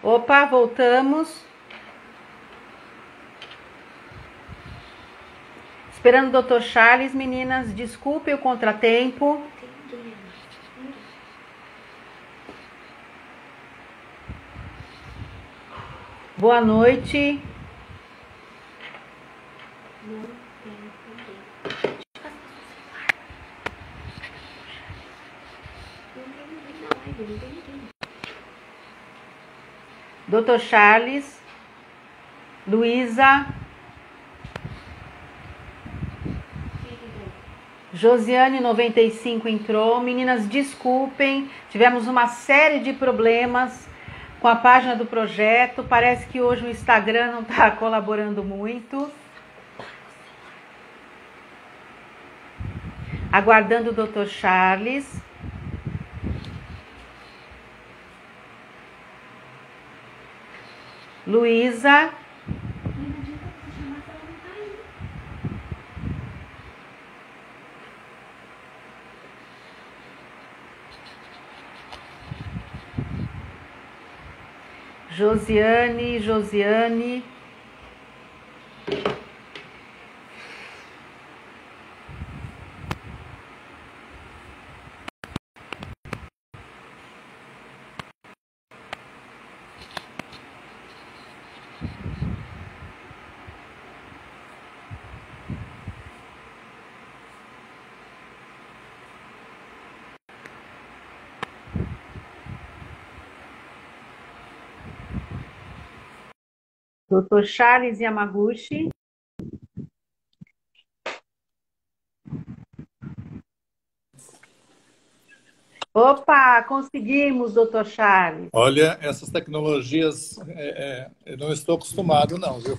Opa, voltamos. Esperando o Dr. Charles, meninas. Desculpe o contratempo. Boa noite. Dr. Charles, Luísa, Josiane 95 entrou. Meninas, desculpem, tivemos uma série de problemas com a página do projeto. Parece que hoje o Instagram não está colaborando muito. Aguardando o Dr. Charles. Luísa. Josiane. Dr. Charles Yamaguchi. Opa, conseguimos, Dr. Charles. Olha, essas tecnologias, eu não estou acostumado não, viu?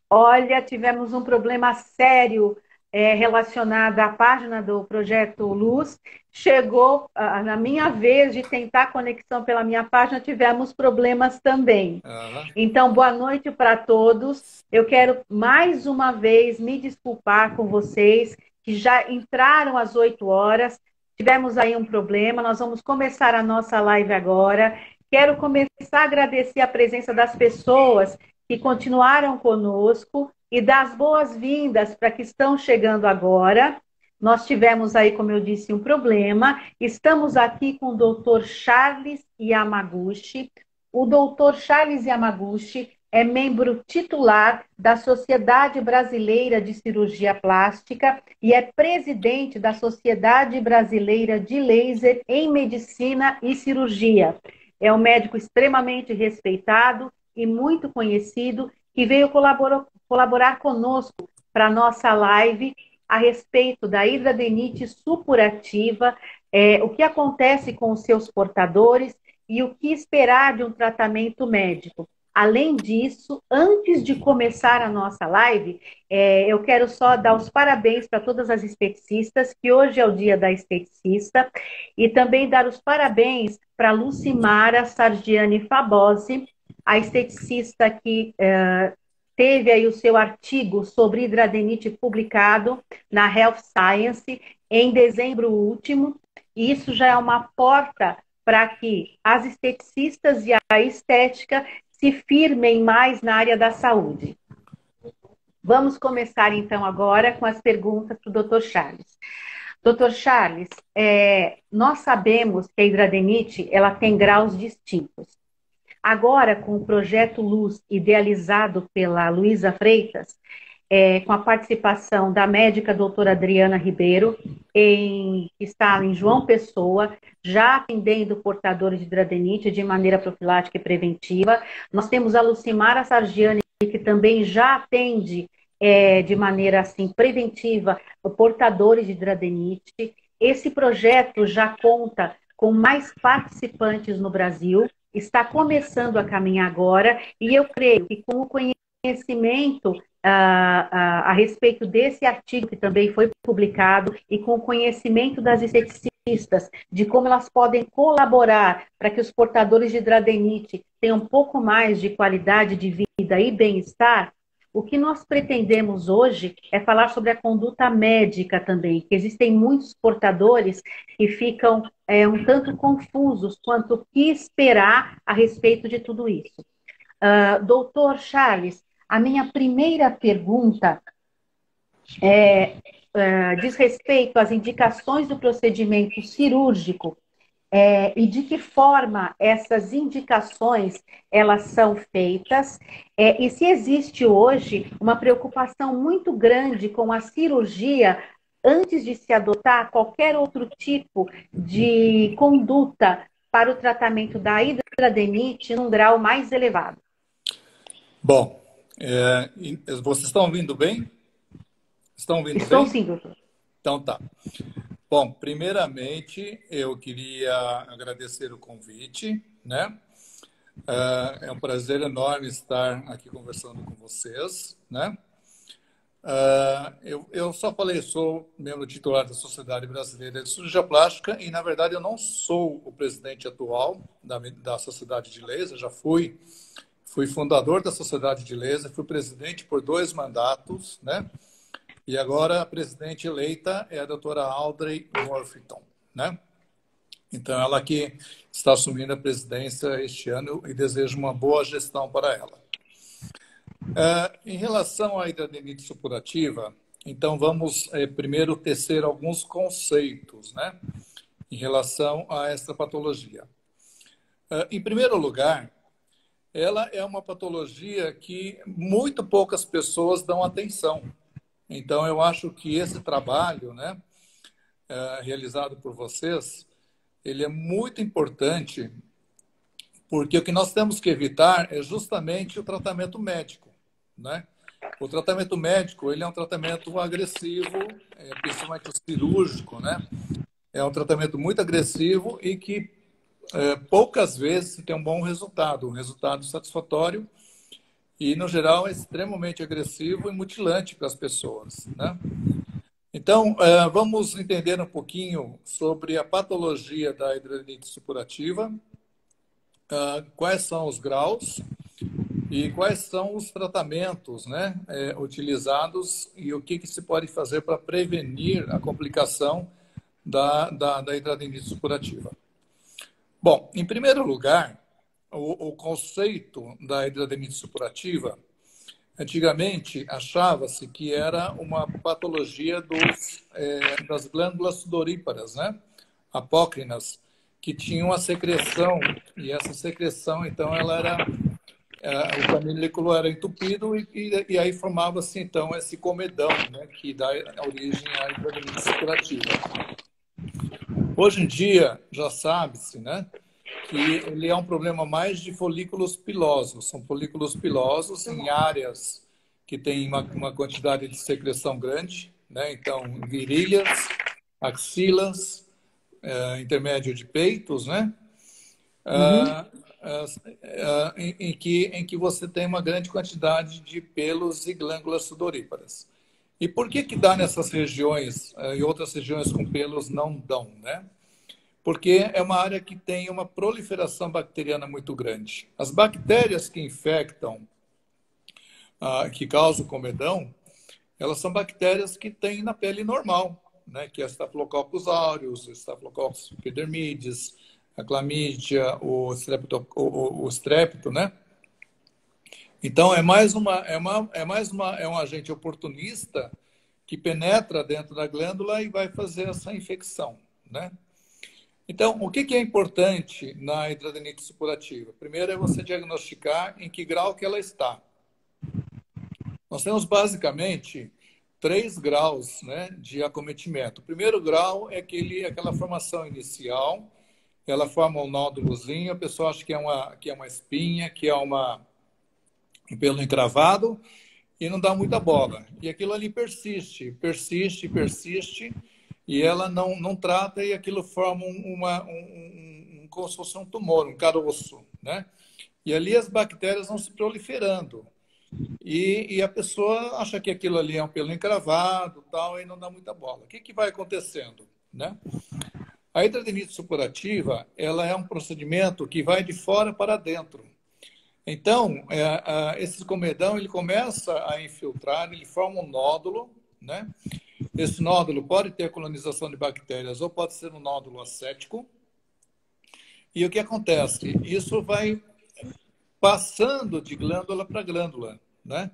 Olha, tivemos um problema sério relacionado à página do Projeto Luz. Chegou na minha vez de tentar conexão pela minha página, tivemos problemas também. Então, boa noite para todos. Eu quero mais uma vez me desculpar com vocês que já entraram às 8 horas. Tivemos aí um problema, nós vamos começar a nossa live agora. Quero começar a agradecer a presença das pessoas que continuaram conosco e dar as boas-vindas para que estão chegando agora. Nós tivemos aí, como eu disse, um problema. Estamos aqui com o Dr. Charles Yamaguchi. O Dr. Charles Yamaguchi é membro titular da Sociedade Brasileira de Cirurgia Plástica e é presidente da Sociedade Brasileira de Laser em Medicina e Cirurgia. É um médico extremamente respeitado e muito conhecido, que veio colaborar conosco para a nossa live a respeito da hidradenite supurativa, o que acontece com os seus portadores e o que esperar de um tratamento médico. Além disso, antes de começar a nossa live, eu quero só dar os parabéns para todas as esteticistas, que hoje é o dia da esteticista, e também dar os parabéns para Lucimara Sardiani Fabosi, a esteticista que teve aí o seu artigo sobre hidradenite publicado na Health Science em dezembro último. E isso já é uma porta para que as esteticistas e a estética se firmem mais na área da saúde. Vamos começar então agora com as perguntas para o Dr. Charles. Dr. Charles, nós sabemos que a hidradenite ela tem graus distintos. Agora, com o projeto Luz, idealizado pela Luísa Freitas, com a participação da médica doutora Adriana Ribeiro, que está em João Pessoa, já atendendo portadores de hidradenite de maneira profilática e preventiva. Nós temos a Lucimara Sargiani, que também já atende de maneira assim, preventiva portadores de hidradenite. Esse projeto já conta com mais participantes no Brasil, está começando a caminhar agora, e eu creio que com o conhecimento a respeito desse artigo que também foi publicado e com o conhecimento das esteticistas de como elas podem colaborar para que os portadores de hidradenite tenham um pouco mais de qualidade de vida e bem-estar, O que nós pretendemos hoje é falar sobre a conduta médica também, que existem muitos portadores que ficam um tanto confusos quanto o que esperar a respeito de tudo isso. Doutor Charles, a minha primeira pergunta diz respeito às indicações do procedimento cirúrgico e de que forma essas indicações elas são feitas e se existe hoje uma preocupação muito grande com a cirurgia antes de se adotar qualquer outro tipo de conduta para o tratamento da hidradenite num grau mais elevado. Bom, vocês estão ouvindo bem? Estão ouvindo Estou bem? sim, doutor. Então tá. Bom, primeiramente eu queria agradecer o convite, né? É um prazer enorme estar aqui conversando com vocês, né? Eu só falei, sou membro titular da Sociedade Brasileira de Cirurgia Plástica e, na verdade, eu não sou o presidente atual da Sociedade de Laser, já fui fundador da Sociedade de Laser, fui presidente por 2 mandatos, né? E agora a presidente eleita é a doutora Audrey Morfitton, né? Então, ela que está assumindo a presidência este ano e desejo uma boa gestão para ela. Em relação à hidradenite supurativa, então vamos primeiro tecer alguns conceitos, né? Em relação a esta patologia. Em primeiro lugar, ela é uma patologia que muito poucas pessoas dão atenção. Então, eu acho que esse trabalho, né, realizado por vocês, ele é muito importante, porque o que nós temos que evitar é justamente o tratamento médico, né? O tratamento médico, ele é um tratamento agressivo, principalmente o cirúrgico, né? É um tratamento muito agressivo e que poucas vezes tem um bom resultado, um resultado satisfatório e, no geral, é extremamente agressivo e mutilante para as pessoas, né? Então, vamos entender um pouquinho sobre a patologia da hidradenite supurativa, quais são os graus e quais são os tratamentos, né, utilizados e o que se pode fazer para prevenir a complicação da hidradenite supurativa. Bom, em primeiro lugar, o conceito da hidradenite supurativa, antigamente achava-se que era uma patologia das glândulas sudoríparas, né? Apócrinas, que tinham a secreção, e essa secreção, então, ela era, o canalículo era entupido e aí formava-se, então, esse comedão, né? Que dá origem à hidradenite supurativa. Hoje em dia, já sabe-se, né? Que ele é um problema mais de folículos pilosos. São folículos pilosos em áreas que têm uma quantidade de secreção grande, né? Então, virilhas, axilas, intermédio de peitos, né? Em que você tem uma grande quantidade de pelos e glândulas sudoríparas. E por que dá nessas regiões e outras regiões com pelos não dão, né? Porque é uma área que tem uma proliferação bacteriana muito grande. As bactérias que infectam, que causam comedão, elas são bactérias que têm na pele normal, né? Que é Staphylococcus aureus, Staphylococcus epidermidis, a clamídia, o strepto, né? Então, é um agente oportunista que penetra dentro da glândula e vai fazer essa infecção, né? Então, o que é importante na hidradenite supurativa? Primeiro é você diagnosticar em que grau que ela está. Nós temos basicamente 3 graus, né, de acometimento. O primeiro grau é aquela formação inicial, ela forma um nódulozinho, a pessoa acha que é uma espinha, que é um pelo encravado e não dá muita bola. E aquilo ali persiste, e ela não trata e aquilo forma como se fosse um tumor, um caroço, né? E ali as bactérias vão se proliferando. E a pessoa acha que aquilo ali é um pelo encravado, tal, e não dá muita bola. O que vai acontecendo, né? A hidradenite supurativa, ela é um procedimento que vai de fora para dentro. Então, esse comedão ele começa a infiltrar, ele forma um nódulo, né? Esse nódulo pode ter colonização de bactérias ou pode ser um nódulo acético. E o que acontece? Isso vai passando de glândula para glândula, né?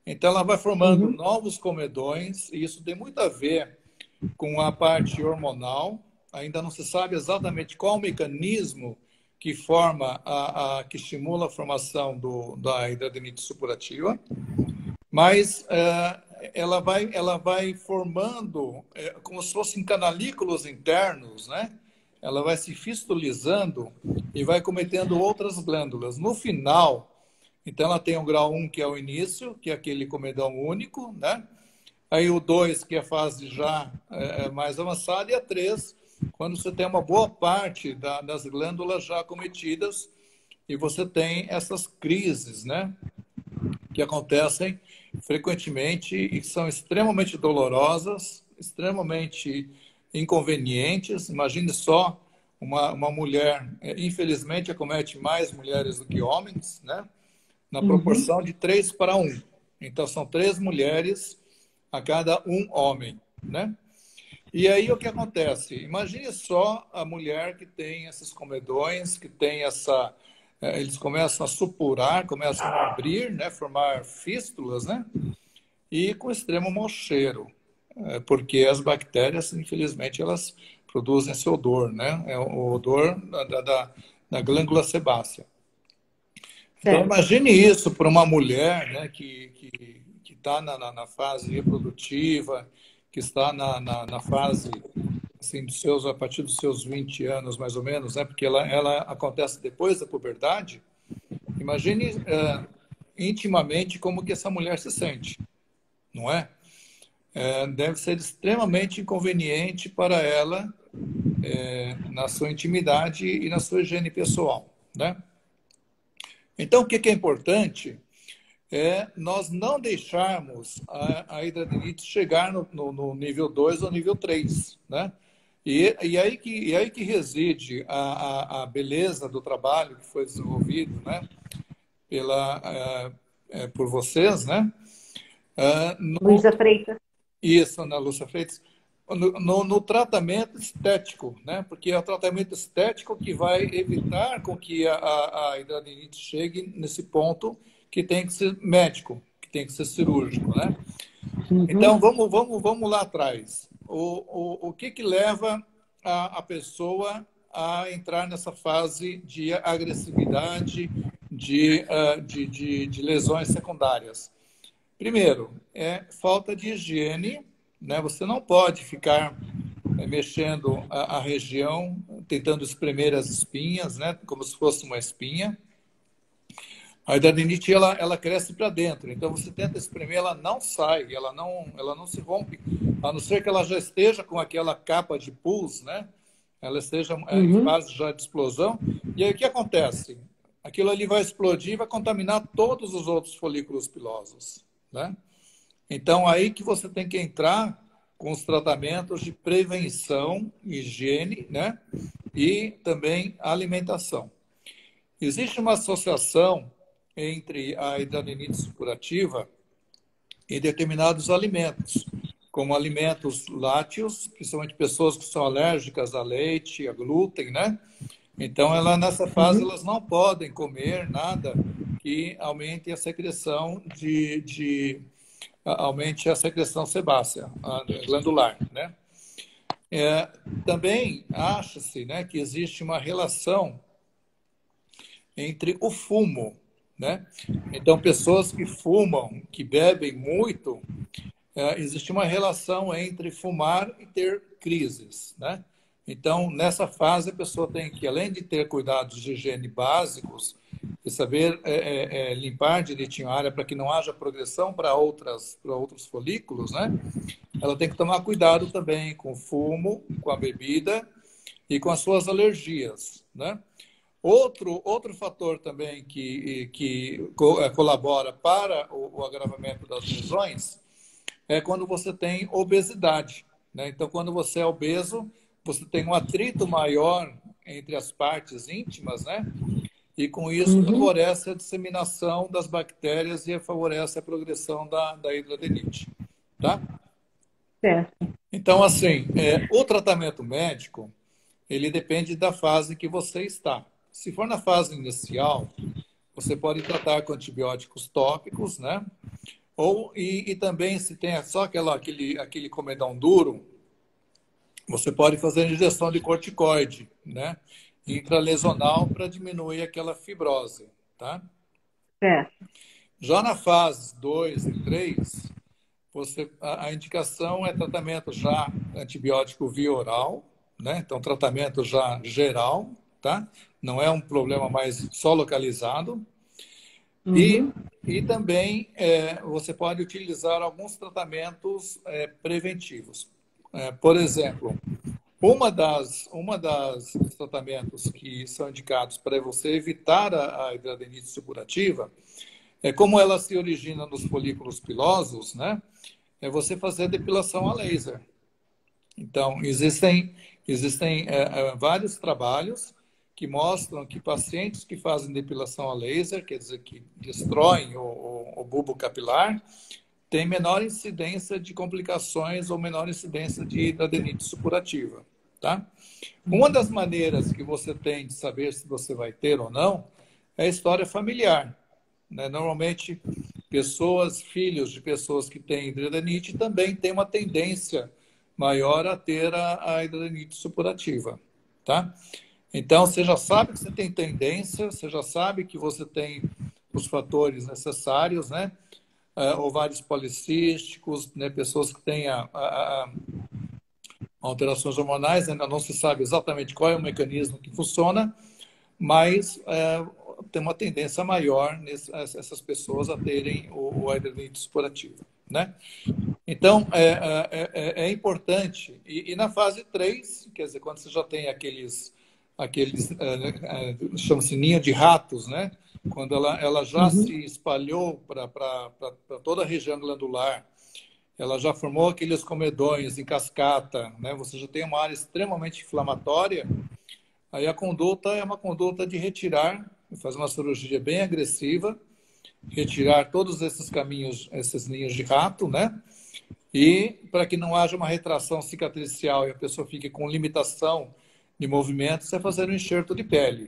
Então, ela vai formando Uhum. novos comedões, e isso tem muito a ver com a parte hormonal. Ainda não se sabe exatamente qual o mecanismo que forma, que estimula a formação da hidradinite supurativa, mas ela vai formando como se fossem canalículos internos, né? Ela vai se fistulizando e vai cometendo outras glândulas. No final, então ela tem o grau 1, que é o início, que é aquele comedão único, né? Aí o 2, que é a fase já mais avançada, e a 3, quando você tem uma boa parte das glândulas já acometidas e você tem essas crises, né? Que acontecem frequentemente e que são extremamente dolorosas, extremamente inconvenientes. Imagine só uma mulher, infelizmente, acomete mais mulheres do que homens, né? Na Uhum. proporção de 3 para 1. Então, são 3 mulheres a cada um homem, né? E aí o que acontece? Imagine só a mulher que tem esses comedões, que tem essa. Eles começam a supurar, começam a abrir, né? Formar fístulas, né? E com extremo mau cheiro, porque as bactérias, infelizmente, elas produzem esse odor, né? É o odor da glândula sebácea. Então, Certo. imagine isso para uma mulher, né, que está na fase reprodutiva, que está na fase assim, a partir dos seus 20 anos, mais ou menos, né, porque ela acontece depois da puberdade. Imagine intimamente como que essa mulher se sente, não é? Deve ser extremamente inconveniente para ela na sua intimidade e na sua higiene pessoal, né? Então, o que é importante nós não deixarmos a hidradinite chegar no nível 2 ou nível 3, né? E aí que reside a beleza do trabalho que foi desenvolvido, né? Por vocês, né? No, Luísa Freitas. isso, Ana Lúcia Freitas, no tratamento estético, né? Porque é o tratamento estético que vai evitar com que a hidradinite chegue nesse ponto que tem que ser médico, que tem que ser cirúrgico, né? Então, Uhum. vamos lá atrás. O que leva a pessoa a entrar nessa fase de agressividade, de lesões secundárias? Primeiro, é falta de higiene, né? Você não pode ficar mexendo a região, tentando espremer as espinhas, né? Como se fosse uma espinha. A hidradinite, ela cresce para dentro, então você tenta espremer, ela não sai, ela não se rompe, a não ser que ela já esteja com aquela capa de pus, né? Ela esteja em Uhum. fase já de explosão. E aí o que acontece? Aquilo ali vai explodir e vai contaminar todos os outros folículos pilosos, né? Então, aí que você tem que entrar com os tratamentos de prevenção, higiene, né? E também alimentação. Existe uma associação entre a hidradinite supurativa e determinados alimentos, como alimentos lácteos, principalmente pessoas que são alérgicas a leite, a glúten, né? Então, nessa fase, Uhum. elas não podem comer nada que aumente a secreção aumente a secreção sebácea, glandular, né? Também acha-se, né, que existe uma relação entre o fumo, né? Então, pessoas que fumam, que bebem muito, existe uma relação entre fumar e ter crises, né? Então, nessa fase, a pessoa tem que, além de ter cuidados de higiene básicos, e saber limpar direitinho a área para que não haja progressão para outros folículos, né? Ela tem que tomar cuidado também com o fumo, com a bebida e com as suas alergias, né? Outro fator também que colabora para o agravamento das lesões é quando você tem obesidade, né? Então, quando você é obeso, você tem um atrito maior entre as partes íntimas, né? e com isso Uhum. favorece a disseminação das bactérias e favorece a progressão da hidroadenite, tá? Certo. Então, assim, o tratamento médico, ele depende da fase que você está. Se for na fase inicial, você pode tratar com antibióticos tópicos, né? E também, se tem só aquele comedão duro, você pode fazer injeção de corticoide, né? Intralesonal para diminuir aquela fibrose, tá? Certo. Já na fase 2 e 3, a indicação é tratamento já antibiótico via oral, né? Então, tratamento já geral, tá? Não é um problema mais só localizado. E, Uhum. e também você pode utilizar alguns tratamentos preventivos. Por exemplo, dos tratamentos que são indicados para você evitar a hidradenitis supurativa é como ela se origina nos folículos pilosos, né? É você fazer depilação a laser. Então, existem vários trabalhos que mostram que pacientes que fazem depilação a laser, quer dizer, que destroem o bulbo capilar, têm menor incidência de complicações ou menor incidência de hidradenitis supurativa, tá? Uma das maneiras que você tem de saber se você vai ter ou não é a história familiar, né? Normalmente, filhos de pessoas que têm hidradenitis também têm uma tendência maior a ter a hidradenitis supurativa, tá? Então, você já sabe que você tem tendência, você já sabe que você tem os fatores necessários, né? Ovários policísticos, né? Pessoas que têm alterações hormonais, ainda não se sabe exatamente qual é o mecanismo que funciona, mas tem uma tendência maior essas pessoas a terem a hidradenitis supurativa, né? Então, é importante. E na fase 3, quer dizer, quando você já tem chama-se ninho de ratos, né? Quando ela já se Uhum. espalhou para toda a região glandular, ela já formou aqueles comedões em cascata, né? Você já tem uma área extremamente inflamatória, aí a conduta é uma conduta de retirar, fazer uma cirurgia bem agressiva, retirar todos esses caminhos, esses ninhos de rato, né? E para que não haja uma retração cicatricial e a pessoa fique com limitação de movimentos, é fazer um enxerto de pele,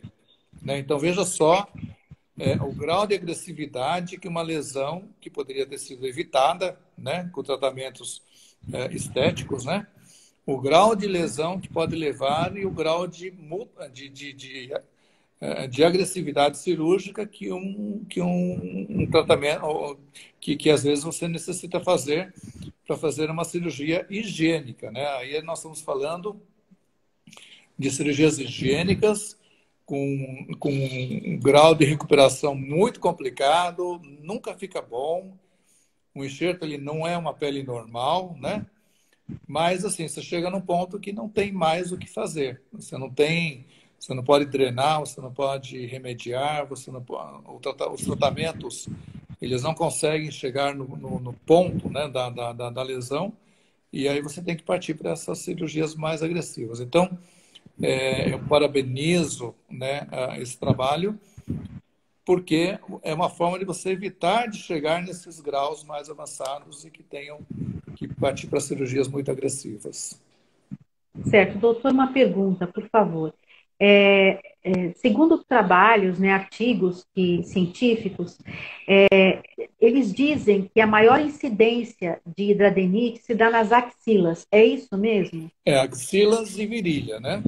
né? Então, veja só o grau de agressividade que uma lesão que poderia ter sido evitada, né, com tratamentos estéticos, né? O grau de lesão que pode levar e o grau de agressividade cirúrgica que um tratamento que às vezes você necessita fazer para fazer uma cirurgia higiênica, né? Aí nós estamos falando de cirurgias higiênicas com um grau de recuperação muito complicado, nunca fica bom. O enxerto ele não é uma pele normal, né? Mas assim, você chega num ponto que não tem mais o que fazer. Você não pode drenar, você não pode remediar, você não pode, os tratamentos eles não conseguem chegar no ponto, né, da lesão, e aí você tem que partir para essas cirurgias mais agressivas. Então, eu parabenizo, né, esse trabalho, porque é uma forma de você evitar de chegar nesses graus mais avançados e que tenham que partir para cirurgias muito agressivas. Certo. Doutor, uma pergunta, por favor. Segundo trabalhos, né, artigos científicos, eles dizem que a maior incidência de hidradenite se dá nas axilas. É isso mesmo? Axilas e virilha, né?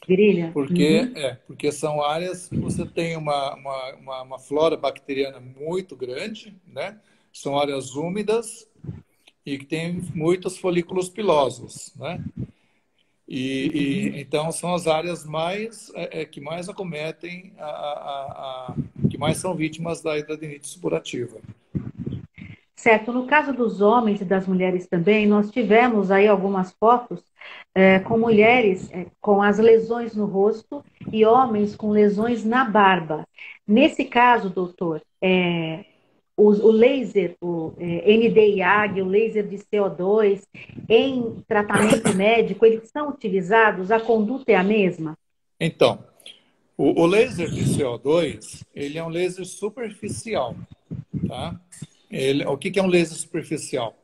Virilha? Porque, Uhum. porque são áreas que você tem uma flora bacteriana muito grande, né? São áreas úmidas e que tem muitos folículos pilosos, né? Então são as áreas que mais acometem, que mais são vítimas da hidradenitis supurativa. Certo. No caso dos homens e das mulheres também, nós tivemos aí algumas fotos com mulheres com as lesões no rosto e homens com lesões na barba. Nesse caso, doutor, o laser, NDIAG, o laser de CO2, em tratamento médico, eles são utilizados? A conduta é a mesma? Então, O laser de CO2, ele é um laser superficial, tá? O que é um laser superficial?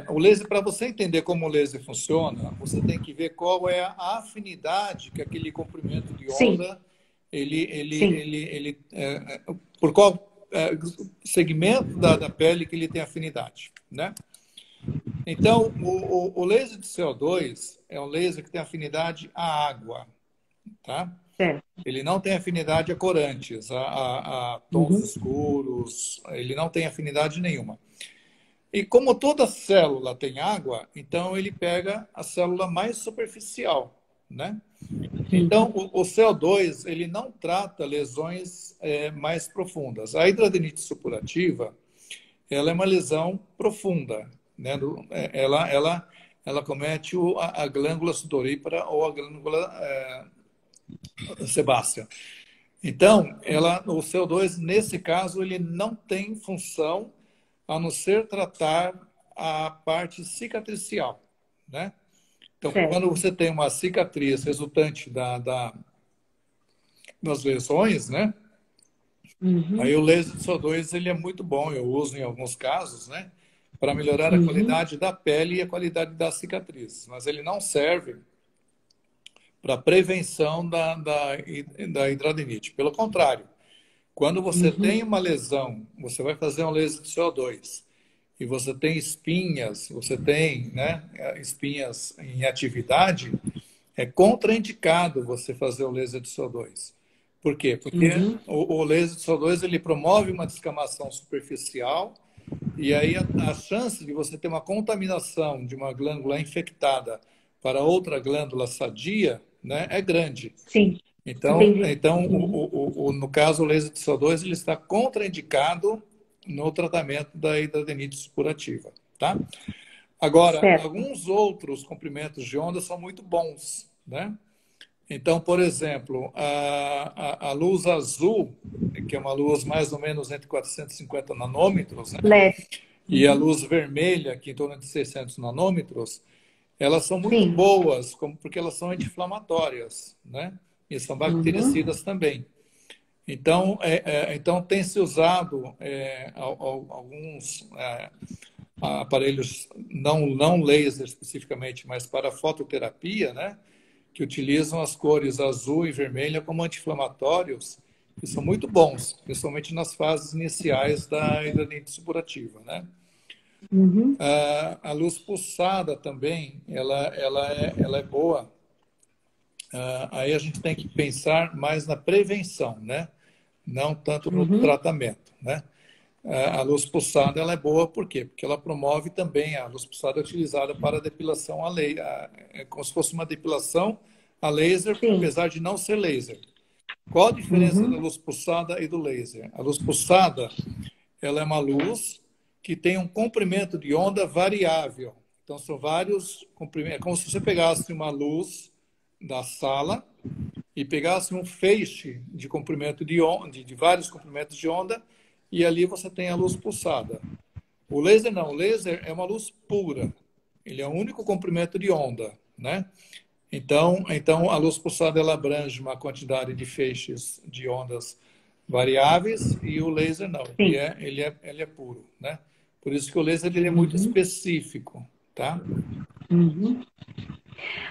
O laser, para você entender como o laser funciona, você tem que ver qual é a afinidade que aquele comprimento de Sim, onda, sim, por qual segmento da pele que ele tem afinidade, né? Então, o laser de CO2 é um laser que tem afinidade à água, tá? certo. Ele não tem afinidade a corantes, a tons Uhum, escuros, ele não tem afinidade nenhuma. E como toda célula tem água, então ele pega a célula mais superficial, né? Então, uhum, o CO2 ele não trata lesões mais profundas. A hidradenite supurativa, ela é uma lesão profunda, né? Ela comete a glândula sudorípara ou a glândula sebácea. Então, o CO2, nesse caso, ele não tem função a não ser tratar a parte cicatricial, né? Então, quando certo. você tem uma cicatriz resultante das lesões, né? Aí Uhum, o laser de CO2 ele é muito bom, eu uso em alguns casos, né? Para melhorar a uhum, qualidade da pele e a qualidade das cicatrizes. Mas ele não serve para prevenção da hidradenite. Pelo contrário, quando você tem uhum, uma lesão, você vai fazer um laser de CO2 e você tem espinhas, você tem, né, espinhas em atividade, é contraindicado você fazer o laser de CO2. Por quê? Porque uhum. o laser de CO2 ele promove uma descamação superficial e aí a chance de você ter uma contaminação de uma glândula infectada para outra glândula sadia, né, é grande. Sim, Então, entendi. Uhum, no caso, o laser de CO2 ele está contraindicado no tratamento da hidradenitis supurativa, tá? Agora, certo. alguns outros comprimentos de onda são muito bons, né? Então, por exemplo, a luz azul, que é uma luz mais ou menos entre 450 nanômetros, né? Leve. E a Uhum, luz vermelha, que é em torno de 600 nanômetros, elas são muito sim. boas, porque elas são anti-inflamatórias, né? E são Uhum, bactericidas também. Então, então tem se usado alguns aparelhos, não laser especificamente, mas para fototerapia, né? Que utilizam as cores azul e vermelha como anti-inflamatórios, que são muito bons, principalmente nas fases iniciais da hidradite supurativa, né? uhum, A luz pulsada também, ela é boa. Aí a gente tem que pensar mais na prevenção, né? Não tanto no uhum, tratamento, né? A luz pulsada ela é boa por quê? Porque ela promove também, a luz pulsada é utilizada para depilação a laser, é como se fosse uma depilação a laser, sim. apesar de não ser laser. Qual a diferença da Uhum, luz pulsada e do laser? A luz pulsada, ela é uma luz que tem um comprimento de onda variável. Então, são vários comprimentos. É como se você pegasse uma luz da sala e pegasse um feixe de comprimento de onda, de vários comprimentos de onda, e ali você tem a luz pulsada. O laser não, o laser é uma luz pura. Ele é o único comprimento de onda, né? Então a luz pulsada ela abrange uma quantidade de feixes de ondas variáveis e o laser não, sim. ele é puro, né? Por isso que o laser ele é muito Uhum, específico, tá? uhum.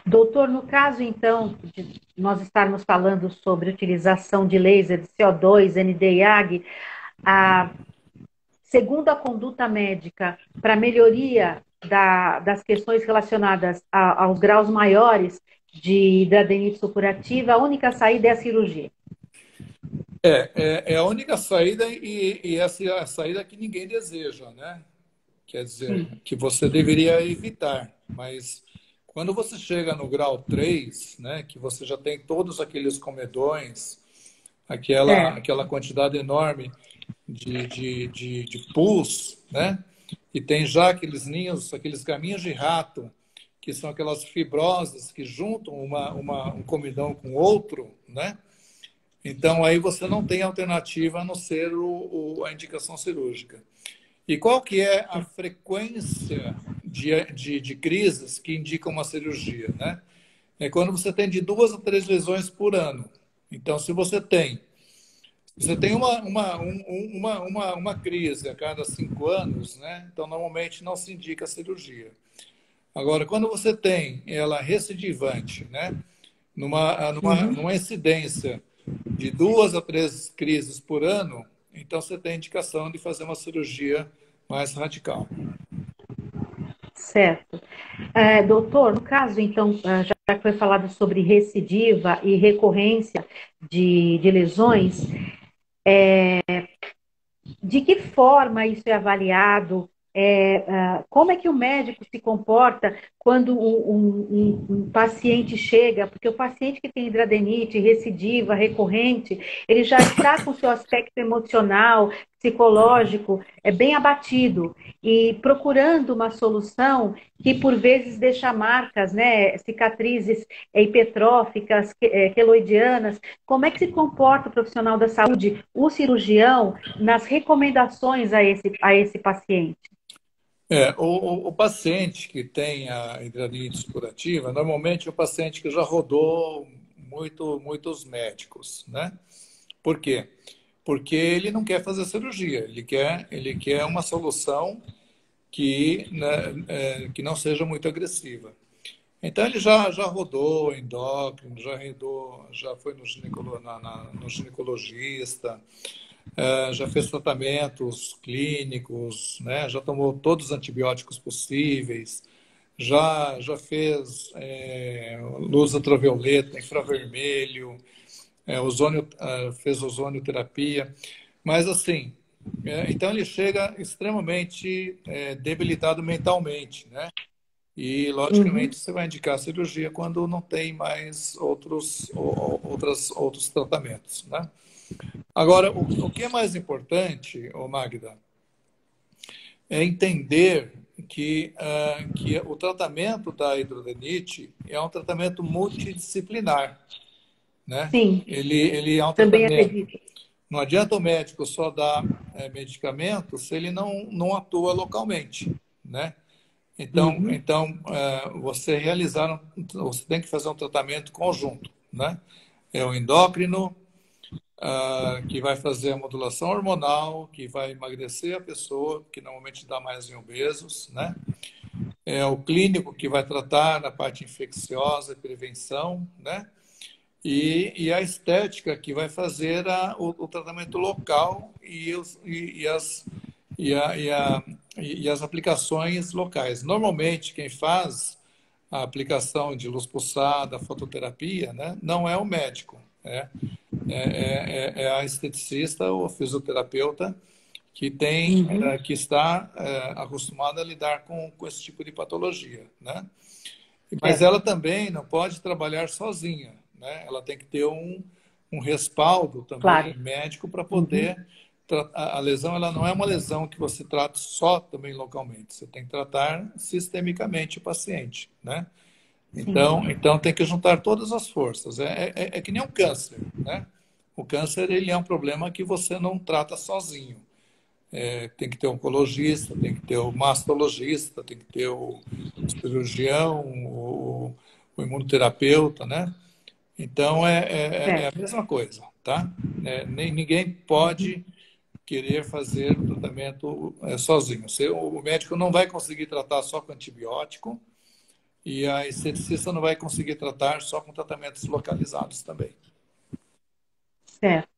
Doutor, no caso, então, de nós estarmos falando sobre utilização de laser de CO2, Nd:YAG, a, segundo a conduta médica, para melhoria das questões relacionadas aos graus maiores de hidradenitis supurativa, a única saída é a cirurgia. É a única saída e essa é a saída que ninguém deseja, né? Quer dizer, Sim. que você deveria evitar, mas quando você chega no grau 3, né, que você já tem todos aqueles comedões, Certo. aquela quantidade enorme de pus, né, e tem já aqueles ninhos, aqueles caminhos de rato, que são aquelas fibrosas que juntam um comedão com outro, né, então aí você não tem alternativa a não ser a indicação cirúrgica. E qual que é a frequência de crises que indicam uma cirurgia, né? É quando você tem de 2 a 3 lesões por ano. Então, se você tem uma crise a cada 5 anos, né? Então, normalmente não se indica a cirurgia. Agora, quando você tem ela recidivante, né? Uhum. Numa incidência de 2 a 3 crises por ano, então você tem indicação de fazer uma cirurgia mais radical. Certo. Doutor, no caso, então, já que foi falado sobre recidiva e recorrência de lesões, de que forma isso é avaliado? Como é que o médico se comporta quando um paciente chega? Porque o paciente que tem hidradenite recidiva, recorrente, ele já está com seu aspecto emocional, psicológico, bem abatido e procurando uma solução que por vezes deixa marcas, né, cicatrizes hipertróficas, queloidianas. Como é que se comporta o profissional da saúde, o cirurgião, nas recomendações a esse paciente? O paciente que tem a hidradite supurativa, normalmente é o paciente que já rodou muitos médicos, né? Por quê? Porque ele não quer fazer cirurgia, ele quer uma solução que, né, que não seja muito agressiva. Então ele já rodou endócrino, já foi no ginecologista, já fez tratamentos clínicos, né? Já tomou todos os antibióticos possíveis, já fez luz ultravioleta, infravermelho, fez ozonioterapia, mas assim, então ele chega extremamente debilitado mentalmente, né? E, logicamente, Uhum, você vai indicar a cirurgia quando não tem mais outros tratamentos, né? Agora, o que é mais importante, ô Magda, é entender que o tratamento da hidrodenite é um tratamento multidisciplinar, né? sim, Ele é um também tratamento. acredito. Não adianta o médico só dar medicamento se ele não atua localmente, né? Uhum, Você tem que fazer um tratamento conjunto, né? É o endócrino, que vai fazer a modulação hormonal, que vai emagrecer a pessoa, que normalmente dá mais em obesos, né? É o clínico que vai tratar na parte infecciosa e prevenção, né? E a estética que vai fazer o tratamento local e as aplicações locais. Normalmente, quem faz a aplicação de luz pulsada, fototerapia, né, não é o médico, é a esteticista ou fisioterapeuta uhum, que está acostumada a lidar com esse tipo de patologia, né? Mas certo, ela também não pode trabalhar sozinha, né? Ela tem que ter um respaldo também claro. médico para Uhum, poder a lesão. Ela não é uma lesão que você trata só também localmente. Você tem que tratar sistemicamente o paciente, né? sim, Então tem que juntar todas as forças. É que nem um câncer, né? O câncer ele é um problema que você não trata sozinho. Tem que ter um oncologista, tem que ter o mastologista, tem que ter o cirurgião, o imunoterapeuta, né? Então é a certo. mesma coisa, tá? Ninguém Uhum, pode querer fazer o tratamento sozinho. O médico não vai conseguir tratar só com antibiótico e a esteticista não vai conseguir tratar só com tratamentos localizados também. certo.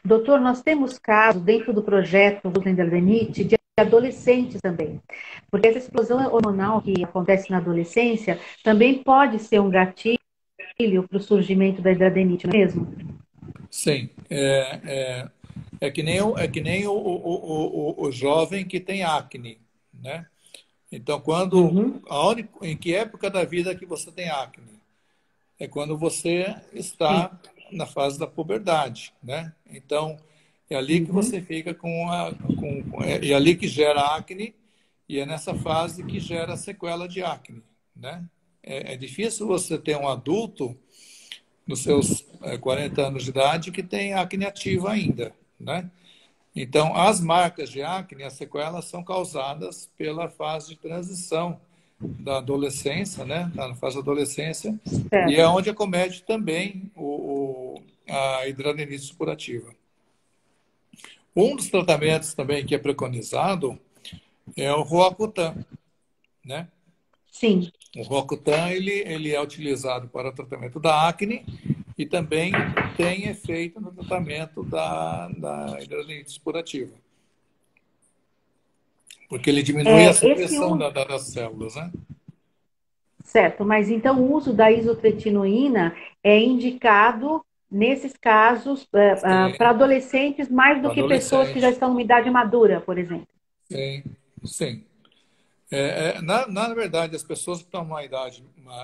Doutor, nós temos casos dentro do projeto Luz da Adenite de adolescentes também, porque essa explosão hormonal que acontece na adolescência também pode ser um gatilho para o surgimento da hidradenite, não é mesmo? Sim, é que nem o jovem que tem acne, né? Então, Uhum, em que época da vida que você tem acne? É quando você sim. está na fase da puberdade, né? Então, é ali que Uhum, você fica é ali que gera acne e é nessa fase que gera sequela de acne, né? É difícil você ter um adulto nos seus 40 anos de idade que tem acne ativa ainda, né? Então, as marcas de acne, as sequelas são causadas pela fase de transição da adolescência, né? Tá na fase da adolescência, e é certo. onde acomete também a hidradenitis supurativa. Um dos tratamentos também que é preconizado é o Roacutan, né? Sim. O Roacutan, ele é utilizado para o tratamento da acne e também tem efeito no tratamento da hidradenitis supurativa. Porque ele diminui a Esse secreção uso, das células, né? certo, mas então o uso da isotretinoína é indicado nesses casos para Sim, adolescentes mais do para que pessoas que já adolescente. estão em idade madura, por exemplo. Sim, sim. Na verdade, as pessoas que estão em uma idade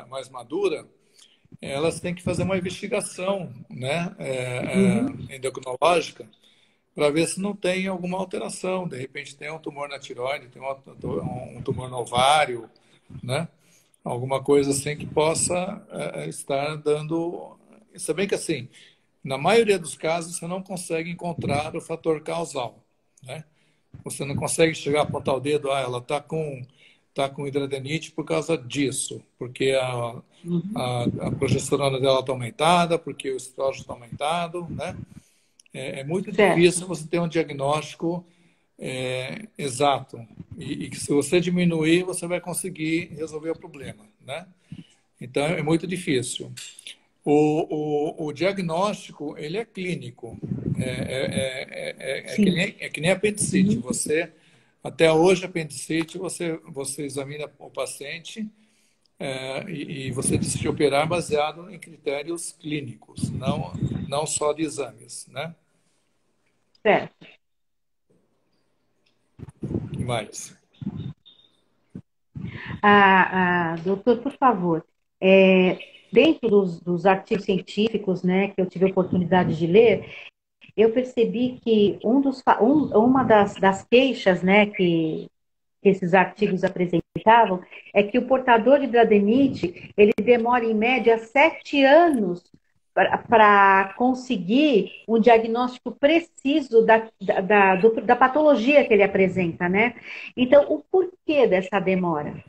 mais madura, elas têm que fazer uma investigação, né, Uhum. endocrinológica para ver se não tem alguma alteração. De repente tem um tumor na tireoide, tem um tumor no ovário, né? Alguma coisa assim que possa estar dando. Se bem que assim, na maioria dos casos você não consegue encontrar o fator causal, né? Você não consegue chegar a apontar o dedo, ela tá com hidradeniite por causa disso, porque Uhum. a progesterona dela está aumentada, porque o estrógeno está aumentado, né? É muito Certo. difícil você ter um diagnóstico exato. E que se você diminuir, você vai conseguir resolver o problema, né? Então, é muito difícil. O diagnóstico, ele é clínico. Sim. É que nem apendicite. Uhum. Você, até hoje, apendicite, você examina o paciente e você decide operar baseado em critérios clínicos, não só de exames, né? Certo. E mais. Doutor, por favor, dentro dos artigos científicos, né, que eu tive a oportunidade de ler, eu percebi que uma das queixas, né, que esses artigos apresentavam é que o portador de hidradeniite, ele demora em média 7 anos para conseguir um diagnóstico preciso da patologia que ele apresenta, né? Então, o porquê dessa demora?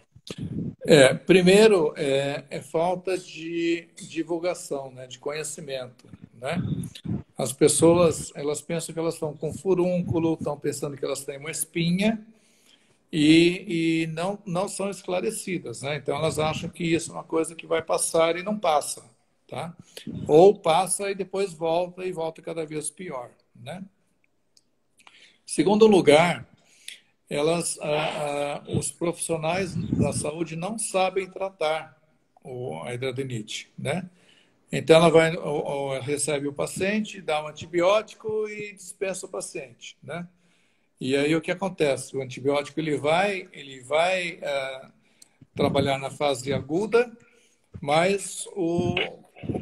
Primeiro, é falta de divulgação, né, de conhecimento, né? As pessoas, elas pensam que elas estão com furúnculo, estão pensando que elas têm uma espinha e não são esclarecidas, né? Então, elas acham que isso é uma coisa que vai passar e não passa, tá? Ou passa e depois volta e volta cada vez pior, né? Segundo lugar, os profissionais da saúde não sabem tratar a hidradeniite, né? Então ela vai, recebe o paciente, dá um antibiótico e dispensa o paciente, né? E aí o que acontece? O antibiótico ele vai trabalhar na fase aguda, mas o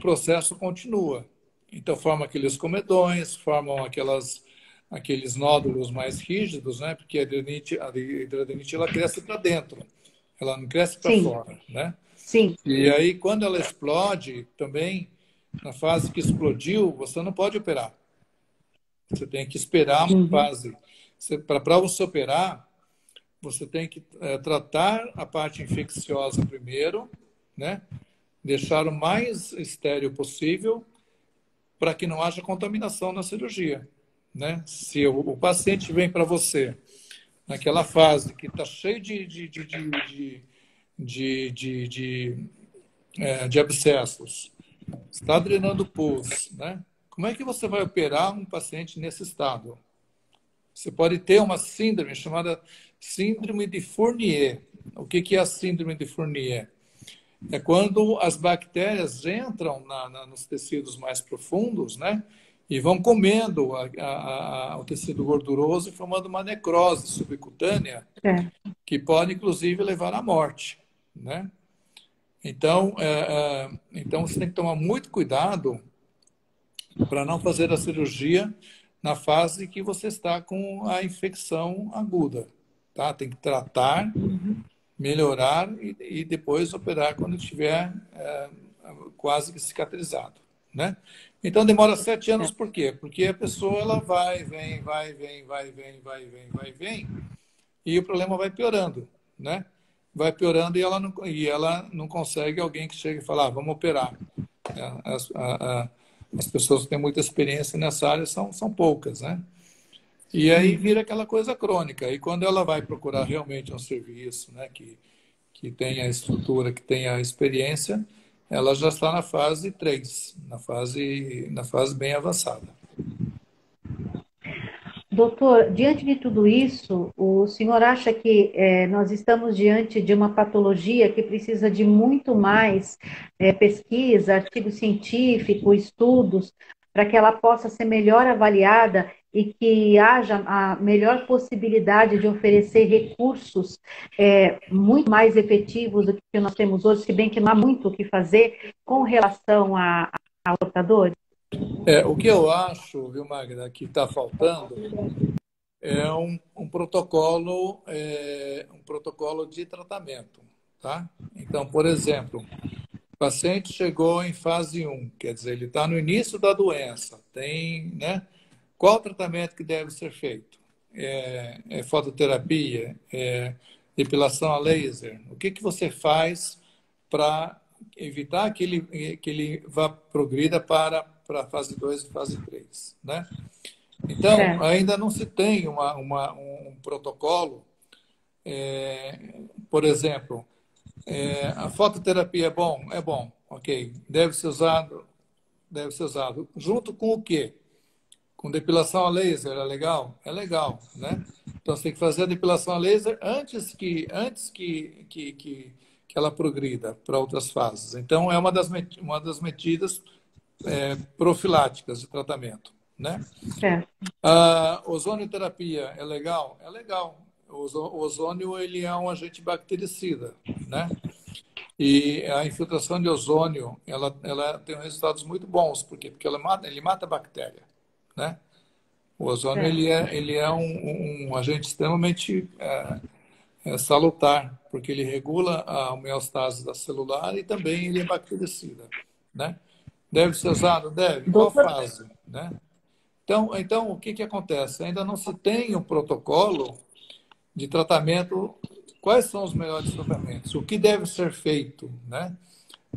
processo continua. Então forma aqueles comedões, formam aqueles nódulos mais rígidos, né? Porque a hidradeniite ela cresce para dentro, ela não cresce para Sim, fora, né? sim. E aí quando ela explode, também na fase que explodiu, você não pode operar. Você tem que esperar uma Uhum. fase. Para você operar, você tem que tratar a parte infecciosa primeiro, né? Deixar o mais estéril possível para que não haja contaminação na cirurgia, né? Se o paciente vem para você naquela fase que está cheio de abscessos, está drenando pus, né? Como é que você vai operar um paciente nesse estado? Você pode ter uma síndrome chamada síndrome de Fournier. O que é a síndrome de Fournier? É quando as bactérias entram nos tecidos mais profundos, né? E vão comendo o tecido gorduroso e formando uma necrose subcutânea É. que pode, inclusive, levar à morte, né? Então, então você tem que tomar muito cuidado para não fazer a cirurgia na fase que você está com a infecção aguda, tá? Tem que tratar, Uhum. melhorar e depois operar quando estiver quase que cicatrizado, né? Então demora 7 anos, por quê? Porque a pessoa ela vai, vem, vai, vem, vai, vem, vai, vem, vai, vem, e o problema vai piorando, né? Vai piorando e ela não consegue alguém que chegue e fale, vamos operar. As pessoas que têm muita experiência nessa área são poucas, né? E aí vira aquela coisa crônica. E quando ela vai procurar realmente um serviço, né, que tenha a estrutura, que tenha a experiência, ela já está na fase 3, na fase bem avançada. Doutor, diante de tudo isso, o senhor acha que nós estamos diante de uma patologia que precisa de muito mais pesquisa, artigo científico, estudos, para que ela possa ser melhor avaliada e que haja a melhor possibilidade de oferecer recursos muito mais efetivos do que nós temos hoje, se bem que não há muito o que fazer com relação a portadores? O que eu acho, viu, Magda, que está faltando é um protocolo de tratamento, tá? Então, por exemplo, o paciente chegou em fase 1, quer dizer, ele está no início da doença, tem, né? Qual o tratamento que deve ser feito? É fototerapia? É depilação a laser? O que você faz para evitar que ele vá progrida para fase 2 e fase 3, né? Então, Certo. ainda não se tem um protocolo. Por exemplo, a fototerapia é bom? É bom, ok. Deve ser usado. Junto com o quê? Com depilação a laser, é legal? É legal, né? Então, você tem que fazer a depilação a laser antes que ela progrida para outras fases. Então, é uma das medidas profiláticas de tratamento, né? Certo. A ozonioterapia é legal? É legal. O ozônio ele é um agente bactericida, né? E a infiltração de ozônio ela tem resultados muito bons, porque ele mata a bactéria, né? O ozônio Certo. ele é um agente extremamente salutar, porque ele regula a homeostase da celular e também ele é bactericida, né? Deve ser usado? Deve. Qual Doutor, fase, né? Então, o que acontece? Ainda não se tem um protocolo de tratamento. Quais são os melhores tratamentos? O que deve ser feito, né,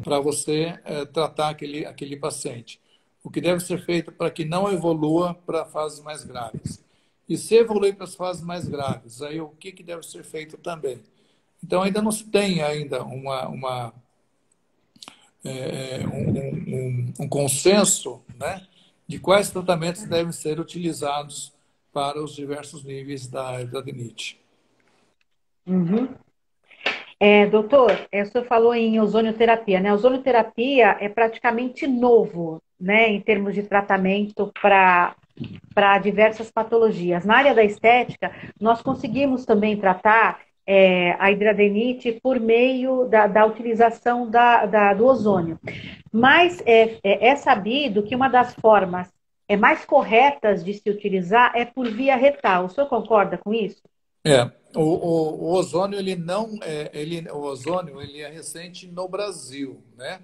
para você tratar aquele paciente? O que deve ser feito para que não evolua para fases mais graves? E se evoluir para as fases mais graves, aí o que deve ser feito também? Então, ainda não se tem ainda um consenso, né, de quais tratamentos devem ser utilizados para os diversos níveis da hidradinite. uhum. Doutor, o senhor falou em ozonioterapia, né? A ozonioterapia é praticamente novo, né, em termos de tratamento para diversas patologias. Na área da estética, nós conseguimos também tratar a hidradenite por meio da utilização do ozônio. Mas é sabido que uma das formas mais corretas de se utilizar é por via retal. O senhor concorda com isso? O ozônio ele não o ozônio ele é recente no Brasil, né?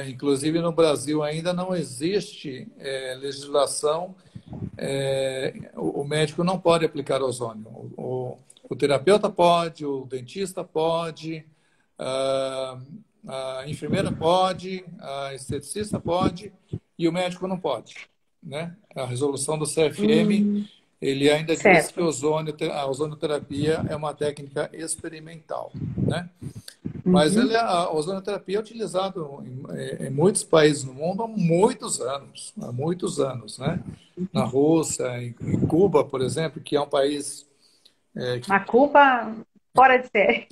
Inclusive no Brasil ainda não existe legislação. O médico não pode aplicar ozônio. O terapeuta pode, o dentista pode, a, a enfermeira pode, a esteticista pode e o médico não pode, né? A resolução do CFM ele ainda diz que Certo. a ozonioterapia é uma técnica experimental, né? Mas Uhum. a ozonioterapia é utilizada em muitos países no mundo há muitos anos, né? Na Rússia, em Cuba, por exemplo, que é um país Uma culpa fora de série.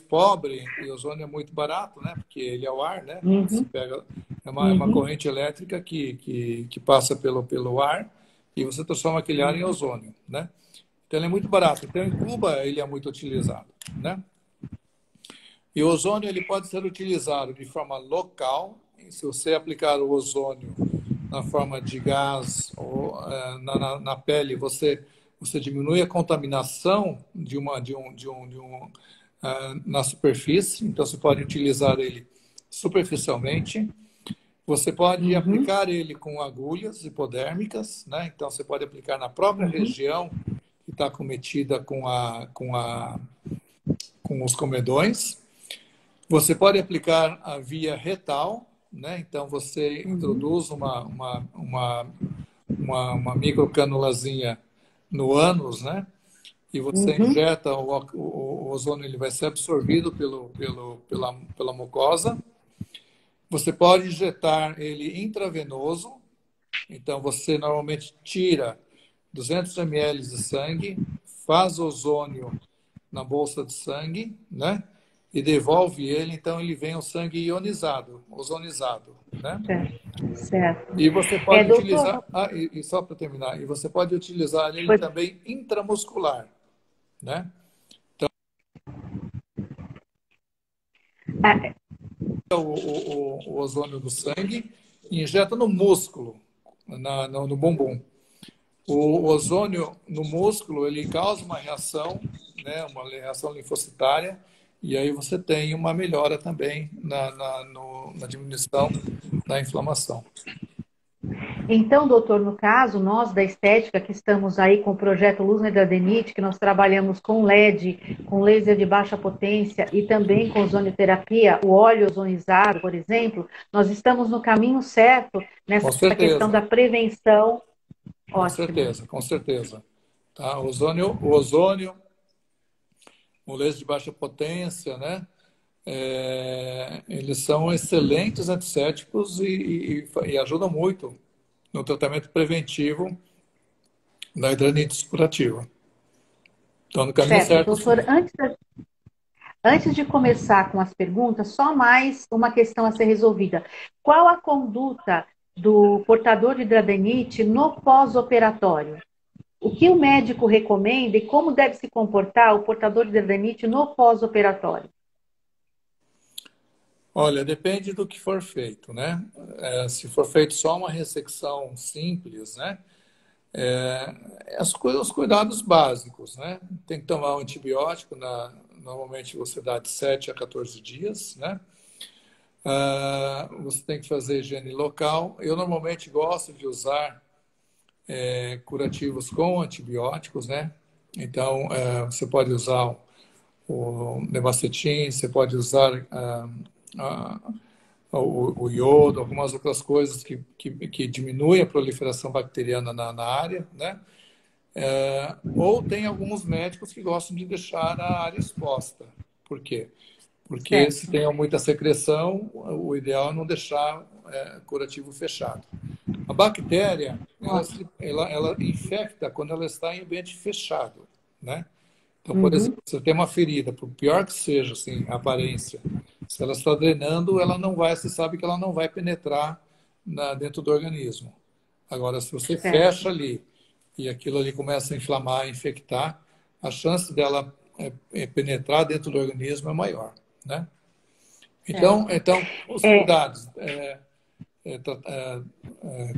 pobre e o ozônio é muito barato, né? Porque ele é o ar, né? Você Uhum. pega uma Uhum. corrente elétrica que passa pelo ar e você transforma aquele ar em Uhum. ozônio, né? Então ele é muito barato. Então em Cuba ele é muito utilizado, né? E o ozônio ele pode ser utilizado de forma local. Se você aplicar o ozônio na forma de gás ou na pele, você diminui a contaminação na superfície. Então você pode utilizar ele superficialmente. Você pode Uhum. aplicar ele com agulhas hipodérmicas, né? Então você pode aplicar na própria Uhum. região que está cometida com os comedões. Você pode aplicar a via retal, né? Então, você Uhum. introduz uma microcanulazinha no ânus, né? E você Uhum. injeta o ozônio, ele vai ser absorvido pela mucosa. Você pode injetar ele intravenoso, então você normalmente tira 200 ml de sangue, faz ozônio na bolsa de sangue, né? E devolve ele, então ele vem o sangue ionizado, ozonizado, né? Certo. Certo. E você É, pode doutor, utilizar, e só para terminar, e você pode utilizar ele pois- também intramuscular, né? ah, O ozônio do sangue e injeta no músculo, no bumbum. O ozônio no músculo, ele causa uma reação, né, uma reação linfocitária, e aí você tem uma melhora também na diminuição da inflamação. então, doutor, no caso, nós da estética que estamos aí com o projeto Luz na Hidradeniite, que nós trabalhamos com LED, com laser de baixa potência e também com ozonioterapia, o óleo ozonizado, por exemplo, nós estamos no caminho certo Com nessa questão certeza, da prevenção. com Ótimo. certeza, com certeza. Tá? O ozônio, o laser de baixa potência, né? Eles são excelentes antissépticos e ajudam muito no tratamento preventivo da hidranite supurativa. Estão no caminho Certo, certo, doutor, sim. antes de começar com as perguntas, só mais uma questão a ser resolvida. Qual a conduta do portador de hidradeniite no pós-operatório? O que o médico recomenda e como deve se comportar o portador de hidradeniite no pós-operatório? Olha, depende do que for feito, né? Se for feito só uma ressecção simples, né? Os cuidados básicos, né? Tem que tomar um antibiótico, normalmente você dá de 7 a 14 dias, né? Você tem que fazer higiene local. Eu normalmente gosto de usar curativos com antibióticos, né? Então, você pode usar o Nebacetin, você pode usar a, o iodo, algumas outras coisas que diminuem a proliferação bacteriana na área, né? Ou tem alguns médicos que gostam de deixar a área exposta. Por quê? Porque se Certo. tem muita secreção, o ideal é não deixar curativo fechado. A bactéria, Ótimo. ela infecta quando ela está em ambiente fechado, né? Então, por Uhum. exemplo, se você tem uma ferida, por pior que seja, assim, a aparência, se ela está drenando, ela não vai, você sabe que ela não vai penetrar dentro do organismo. Agora, se você Certo. fecha ali e aquilo ali começa a inflamar, a infectar, a chance dela penetrar dentro do organismo é maior, né? Certo. Então os É, cuidados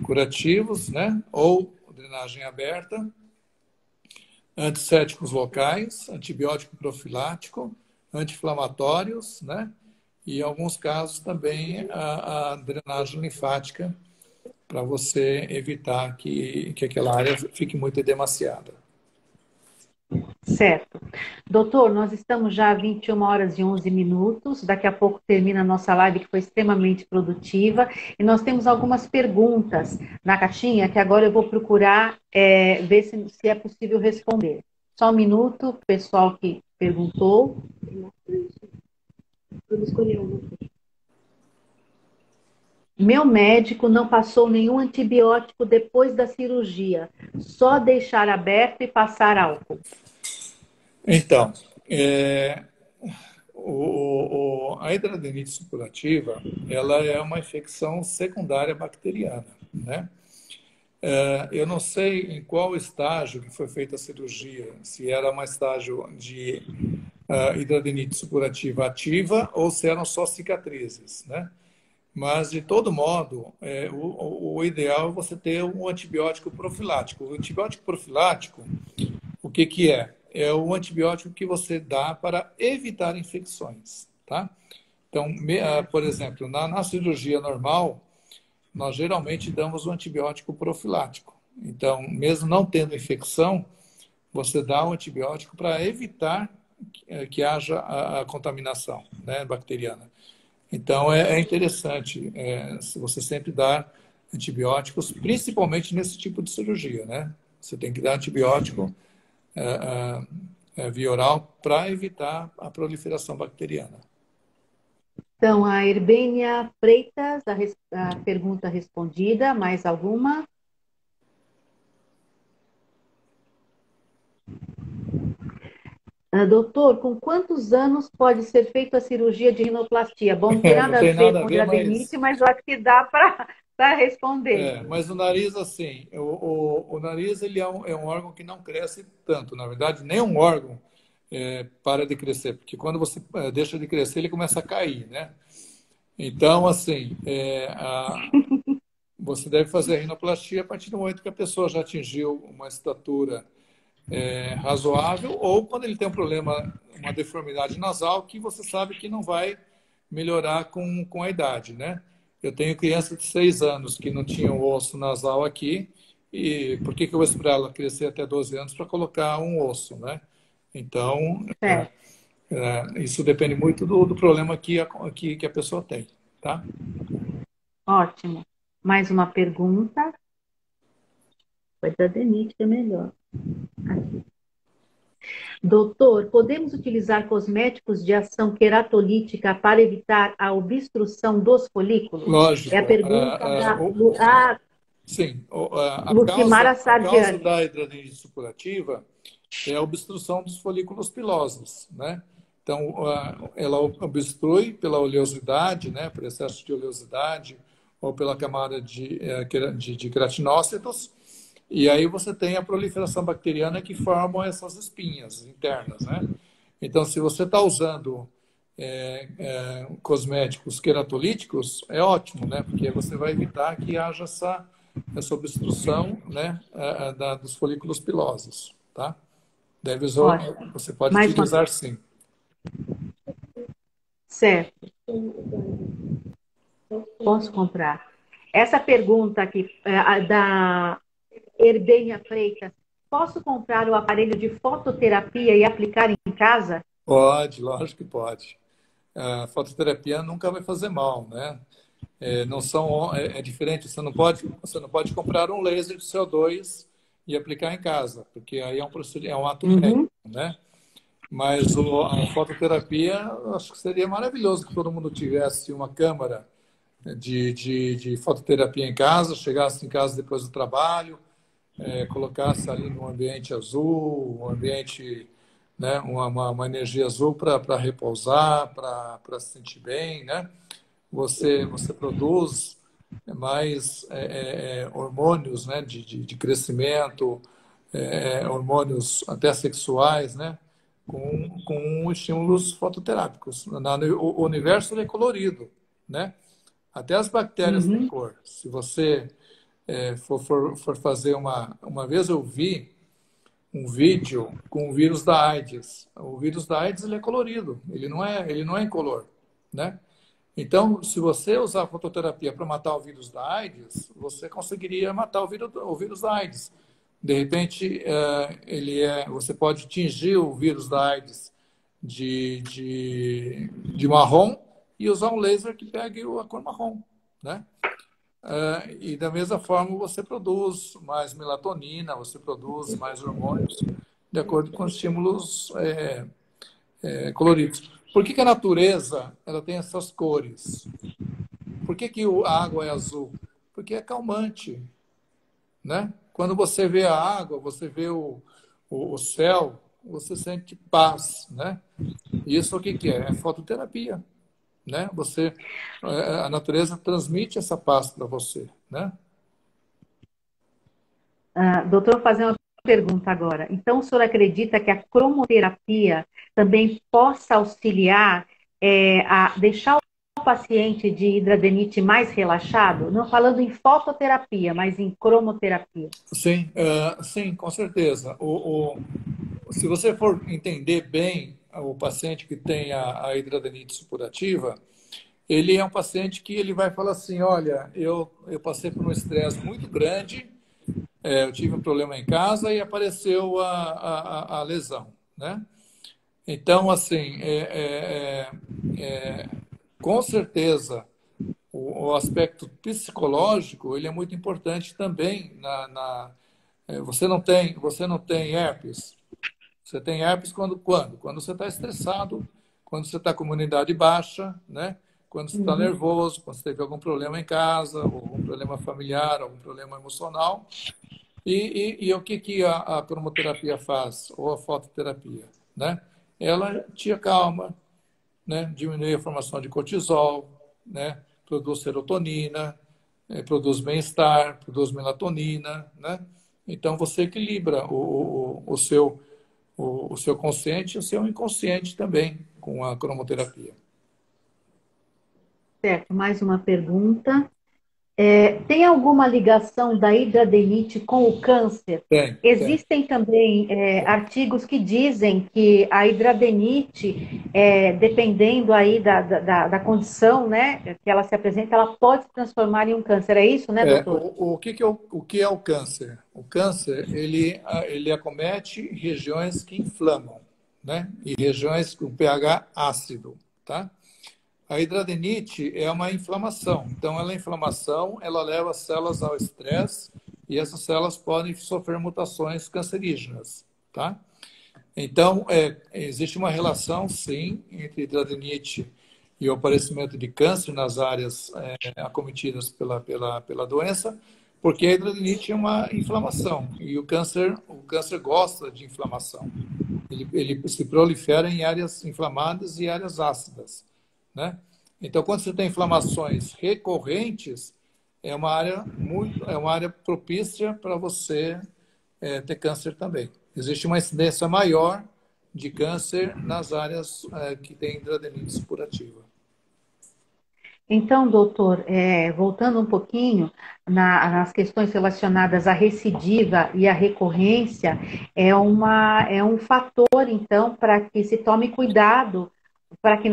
curativos, né? Ou drenagem aberta, antissépticos locais, antibiótico profilático, anti-inflamatórios, né? E em alguns casos também a drenagem linfática para você evitar que aquela área fique muito edemaciada. certo. Doutor, nós estamos já a 21 horas e 11 minutos. Daqui a pouco termina a nossa live, que foi extremamente produtiva. E nós temos algumas perguntas na caixinha que agora eu vou procurar ver se é possível responder. Só um minuto, pessoal que perguntou. Vamos escolher um. Meu médico não passou nenhum antibiótico depois da cirurgia, só deixar aberto e passar álcool. Então, a hidradenitis supurativa, ela é uma infecção secundária bacteriana, né? Eu não sei em qual estágio que foi feita a cirurgia, se era um estágio de hidradenitis supurativa ativa ou se eram só cicatrizes, né? Mas, de todo modo, o ideal é você ter um antibiótico profilático. O antibiótico profilático, o que que é? É o antibiótico que você dá para evitar infecções, tá? Então, por exemplo, na cirurgia normal, nós geralmente damos um antibiótico profilático. Então, mesmo não tendo infecção, você dá um antibiótico para evitar que haja a contaminação, né, bacteriana. Então, é interessante se você sempre dar antibióticos, principalmente nesse tipo de cirurgia, né? Você tem que dar antibiótico via oral para evitar a proliferação bacteriana. Então, a Herbênia Freitas, a pergunta respondida. Mais alguma? Doutor, com quantos anos pode ser feita a cirurgia de rinoplastia? Bom, não tem Não nada a tem ver nada a com ver, gradenite, mas eu acho que dá para responder. mas o nariz, assim, o nariz ele é um órgão que não cresce tanto. Na verdade, nenhum órgão para de crescer, porque quando você deixa de crescer, ele começa a cair, né? Então, assim, você deve fazer a rinoplastia a partir do momento que a pessoa já atingiu uma estatura razoável, ou quando ele tem um problema, uma deformidade nasal, que você sabe que não vai melhorar com a idade, né? Eu tenho criança de 6 anos que não tinha o osso nasal aqui, e por que eu vou esperar ela crescer até 12 anos para colocar um osso, né? Então, Certo, isso depende muito do problema que a pessoa tem, tá? ótimo. Mais uma pergunta. Foi da Denise, que é melhor. Doutor, podemos utilizar cosméticos de ação queratolítica para evitar a obstrução dos folículos? É a Lógico. pergunta da Sim, Lucimara a causa Sardiani. da hidradenitis supurativa é a obstrução dos folículos pilosos, né? Então, ela obstrui pela oleosidade, né, por excesso de oleosidade, ou pela camada de queratinócitos, e aí você tem a proliferação bacteriana que formam essas espinhas internas, né? Então, se você está usando cosméticos queratolíticos, é ótimo, né? Porque você vai evitar que haja essa obstrução, né, dos folículos pilosos, tá? Ótimo. Você pode Mais uma utilizar pergunta. sim. Certo. Posso comprar. Essa pergunta aqui, da Herbênia Freitas. Posso comprar o aparelho de fototerapia e aplicar em casa? Pode, lógico que pode. A fototerapia nunca vai fazer mal, né? Não são, é diferente, você não pode comprar um laser de CO2 e aplicar em casa, porque aí é um ato médico, Uhum. né? Mas a fototerapia, eu acho que seria maravilhoso que todo mundo tivesse uma câmara de fototerapia em casa, chegasse em casa depois do trabalho, colocasse ali num ambiente azul, um ambiente, né, uma energia azul para repousar, para se sentir bem, né? Você produz mais hormônios, né, de crescimento, hormônios até sexuais, né, com estímulos fototerápicos. O universo ele é colorido, né? Até as bactérias têm Uhum. cor. Se você for fazer uma vez eu vi um vídeo com o vírus da AIDS. O vírus da AIDS ele é colorido, ele não é incolor, né? Então, se você usar a fototerapia para matar o vírus da AIDS, você conseguiria matar o vírus da AIDS. De repente, você pode tingir o vírus da AIDS de marrom e usar um laser que pegue a cor marrom, né? E da mesma forma você produz mais melatonina, você produz mais hormônios de acordo com os estímulos coloridos. Por que a natureza ela tem essas cores? Por que a água é azul? Porque é calmante, né? Quando você vê a água, você vê o céu, você sente paz, né? Isso o que é? É fototerapia, né? A natureza transmite essa paz para você, né? Doutor, vou fazer uma pergunta agora. Então, o senhor acredita que a cromoterapia também possa auxiliar a deixar o paciente de hidradenite mais relaxado? Não falando em fototerapia, mas em cromoterapia. Sim, sim, com certeza. Se você for entender bem o paciente que tem a hidradenite supurativa, ele é um paciente que ele vai falar assim, olha, eu passei por um estresse muito grande, eu tive um problema em casa e apareceu a lesão, né? Então, assim, com certeza, o aspecto psicológico ele é muito importante também. Você não tem herpes. Você tem herpes quando? Quando você está estressado, quando você está com imunidade baixa, né? Quando você está Uhum. nervoso, quando você teve algum problema em casa, ou algum problema familiar, algum problema emocional. E o que, que a cromoterapia faz, ou a fototerapia? Né? Ela te acalma, né? Diminui a formação de cortisol, né? Produz serotonina, produz bem-estar, produz melatonina, né? Então você equilibra o seu consciente e o seu inconsciente também com a cromoterapia. Certo, mais uma pergunta. Tem alguma ligação da hidradenite com o câncer? Tem, tem. Existem também artigos que dizem que a hidradenite, dependendo aí da condição, né, que ela se apresenta, ela pode se transformar em um câncer. É isso, né, doutor? O que é o câncer? O câncer, ele acomete regiões que inflamam, né? E regiões com pH ácido, tá? A hidradenite é uma inflamação. Então, ela é inflamação, ela leva as células ao estresse e essas células podem sofrer mutações cancerígenas, tá? Então, existe uma relação, sim, entre hidradenite e o aparecimento de câncer nas áreas acometidas pela doença, porque a hidradenite é uma inflamação e o câncer gosta de inflamação. Ele se prolifera em áreas inflamadas e áreas ácidas, né? Então, quando você tem inflamações recorrentes, é uma área propícia para você ter câncer também. Existe uma incidência maior de câncer nas áreas que tem hidradenitis supurativa. Então, doutor, voltando um pouquinho nas questões relacionadas à recidiva e à recorrência, é um fator, então, para que se tome cuidado, para que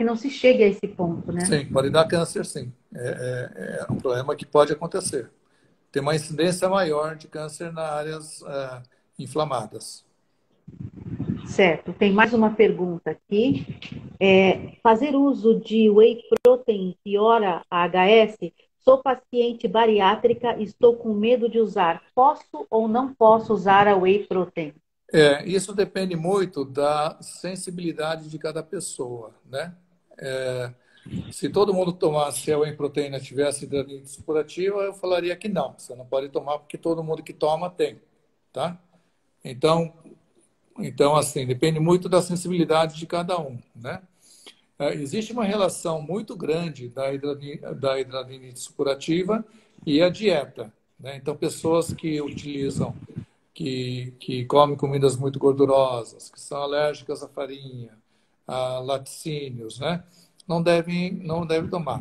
não se chegue a esse ponto, né? Sim, pode dar câncer, sim. É um problema que pode acontecer. Tem uma incidência maior de câncer nas áreas inflamadas. Certo. Tem mais uma pergunta aqui. Fazer uso de whey protein piora a HS? Sou paciente bariátrica, estou com medo de usar. Posso ou não posso usar a whey protein? Isso depende muito da sensibilidade de cada pessoa, né? Se todo mundo tomasse a whey proteína tivesse hidradinite supurativa, eu falaria que não. Você não pode tomar porque todo mundo que toma tem, tá? Então, assim, depende muito da sensibilidade de cada um, né? Existe uma relação muito grande da hidradinite supurativa e a dieta, né? Então, pessoas que utilizam, que comem comidas muito gordurosas, que são alérgicas à farinha, a laticínios, né? Não devem tomar.